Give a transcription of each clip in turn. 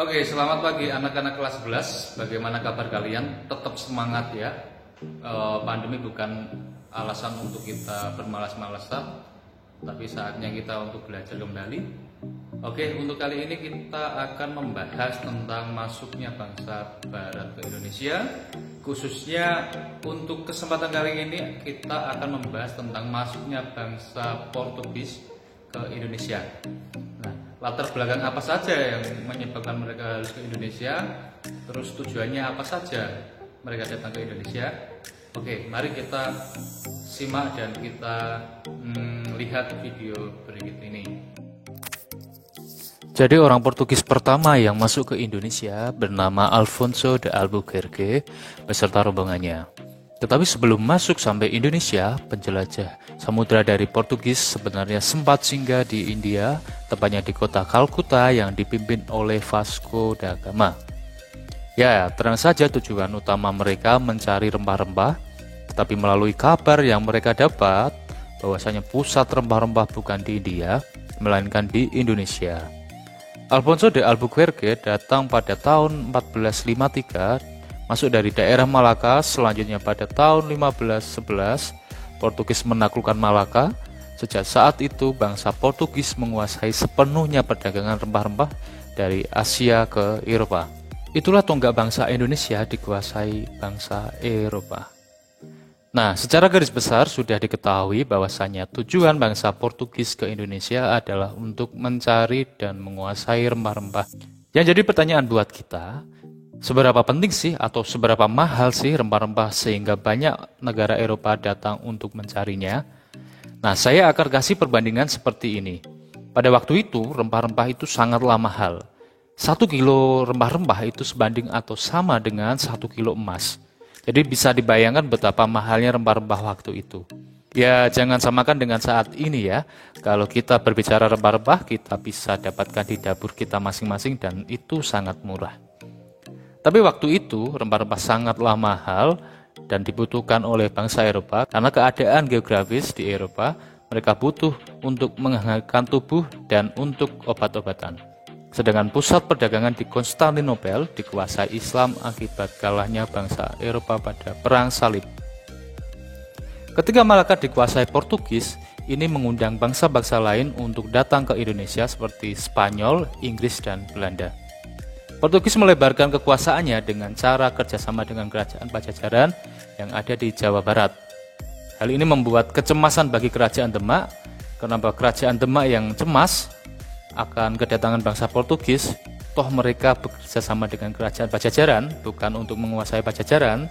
Oke, selamat pagi anak-anak kelas 11. Bagaimana kabar kalian? Tetap semangat ya. Pandemi bukan alasan untuk kita bermalas-malasan, tapi saatnya kita untuk belajar kembali. Oke, untuk kali ini kita akan membahas tentang masuknya bangsa Barat ke Indonesia. Khususnya untuk kesempatan kali ini kita akan membahas tentang masuknya bangsa Portugis ke Indonesia. Nah, latar belakang apa saja yang menyebabkan mereka harus ke Indonesia, terus tujuannya apa saja mereka datang ke Indonesia. Oke, mari kita simak dan kita lihat video berikut ini. Jadi orang Portugis pertama yang masuk ke Indonesia bernama Alfonso de Albuquerque beserta rombongannya. Tetapi sebelum masuk sampai Indonesia, penjelajah samudra dari Portugis sebenarnya sempat singgah di India, tepatnya di kota Kalkuta yang dipimpin oleh Vasco da Gama. Ya, tenang saja tujuan utama mereka mencari rempah-rempah, tetapi melalui kabar yang mereka dapat bahwasanya pusat rempah-rempah bukan di India, melainkan di Indonesia. Alfonso de Albuquerque datang pada tahun 1453, masuk dari daerah Malaka. Selanjutnya pada tahun 1511, Portugis menaklukkan Malaka. Sejak saat itu, bangsa Portugis menguasai sepenuhnya perdagangan rempah-rempah dari Asia ke Eropa. Itulah tonggak bangsa Indonesia dikuasai bangsa Eropa. Nah, secara garis besar sudah diketahui bahwasanya tujuan bangsa Portugis ke Indonesia adalah untuk mencari dan menguasai rempah-rempah. Yang jadi pertanyaan buat kita, seberapa penting sih atau seberapa mahal sih rempah-rempah sehingga banyak negara Eropa datang untuk mencarinya? Nah, saya akan kasih perbandingan seperti ini. Pada waktu itu, rempah-rempah itu sangatlah mahal. 1 kilo rempah-rempah itu sebanding atau sama dengan 1 kilo emas. Jadi bisa dibayangkan betapa mahalnya rempah-rempah waktu itu. Ya, jangan samakan dengan saat ini ya. Kalau kita berbicara rempah-rempah, kita bisa dapatkan di dapur kita masing-masing dan itu sangat murah. Tapi waktu itu rempah-rempah sangatlah mahal dan dibutuhkan oleh bangsa Eropa karena keadaan geografis di Eropa, mereka butuh untuk menghangatkan tubuh dan untuk obat-obatan. Sedangkan pusat perdagangan di Konstantinopel dikuasai Islam akibat kalahnya bangsa Eropa pada Perang Salib. Ketika Malaka dikuasai Portugis, ini mengundang bangsa-bangsa lain untuk datang ke Indonesia seperti Spanyol, Inggris, dan Belanda. Portugis melebarkan kekuasaannya dengan cara kerjasama dengan kerajaan Pajajaran yang ada di Jawa Barat. Hal ini membuat kecemasan bagi kerajaan Demak. Kenapa kerajaan Demak yang cemas akan kedatangan bangsa Portugis? Toh mereka bekerjasama dengan kerajaan Pajajaran, bukan untuk menguasai Pajajaran.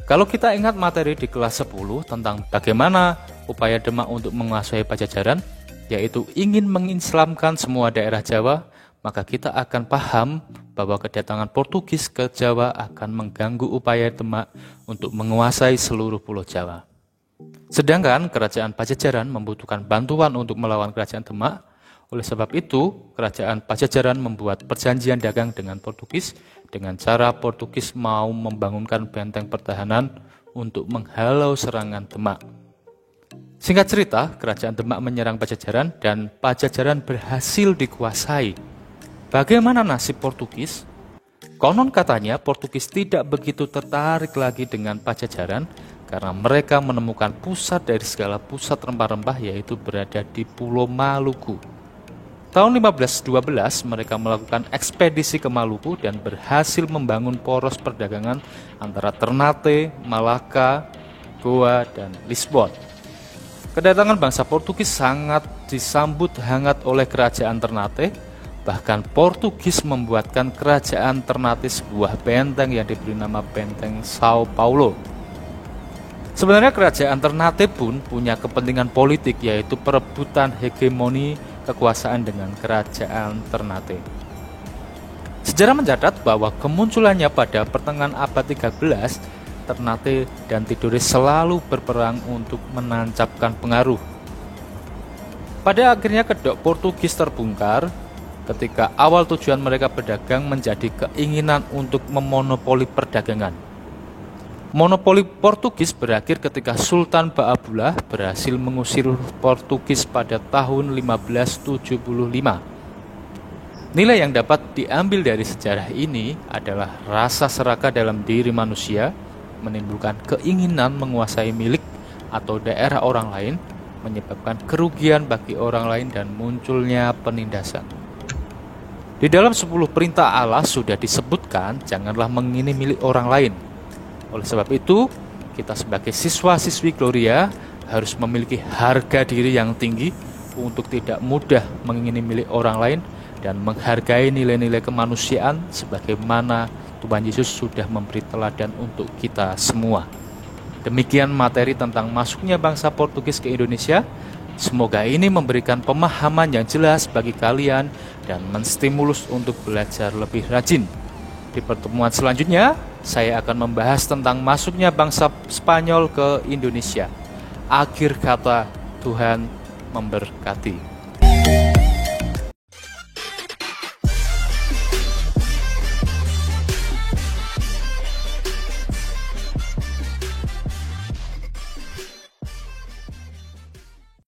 Kalau kita ingat materi di kelas 10 tentang bagaimana upaya Demak untuk menguasai Pajajaran, yaitu ingin mengislamkan semua daerah Jawa, maka kita akan paham bahwa kedatangan Portugis ke Jawa akan mengganggu upaya Demak untuk menguasai seluruh pulau Jawa. Sedangkan kerajaan Pajajaran membutuhkan bantuan untuk melawan kerajaan Demak. Oleh sebab itu, kerajaan Pajajaran membuat perjanjian dagang dengan Portugis dengan cara Portugis mau membangunkan benteng pertahanan untuk menghalau serangan Demak. Singkat cerita, kerajaan Demak menyerang Pajajaran dan Pajajaran berhasil dikuasai. Bagaimana nasib Portugis? Konon katanya Portugis tidak begitu tertarik lagi dengan Pajajaran karena mereka menemukan pusat dari segala pusat rempah-rempah yaitu berada di Pulau Maluku. Tahun 1512 mereka melakukan ekspedisi ke Maluku dan berhasil membangun poros perdagangan antara Ternate, Malaka, Goa, dan Lisbon. Kedatangan bangsa Portugis sangat disambut hangat oleh kerajaan Ternate. Bahkan Portugis membuatkan kerajaan Ternate sebuah benteng yang diberi nama Benteng Sao Paulo. Sebenarnya kerajaan Ternate pun punya kepentingan politik, yaitu perebutan hegemoni kekuasaan dengan kerajaan Ternate. Sejarah mencatat bahwa kemunculannya pada pertengahan abad 13, Ternate dan Tidore selalu berperang untuk menancapkan pengaruh. Pada akhirnya kedok Portugis terbongkar ketika awal tujuan mereka berdagang menjadi keinginan untuk memonopoli perdagangan. Monopoli Portugis berakhir ketika Sultan Baabullah berhasil mengusir Portugis pada tahun 1575. Nilai yang dapat diambil dari sejarah ini adalah rasa serakah dalam diri manusia, menimbulkan keinginan menguasai milik atau daerah orang lain, menyebabkan kerugian bagi orang lain dan munculnya penindasan. Di dalam 10 perintah Allah sudah disebutkan janganlah mengingini milik orang lain. Oleh sebab itu, kita sebagai siswa-siswi Gloria harus memiliki harga diri yang tinggi untuk tidak mudah mengingini milik orang lain dan menghargai nilai-nilai kemanusiaan sebagaimana Tuhan Yesus sudah memberi teladan untuk kita semua. Demikian materi tentang masuknya bangsa Portugis ke Indonesia. Semoga ini memberikan pemahaman yang jelas bagi kalian dan menstimulus untuk belajar lebih rajin. Di pertemuan selanjutnya, saya akan membahas tentang masuknya bangsa Spanyol ke Indonesia. Akhir kata, Tuhan memberkati.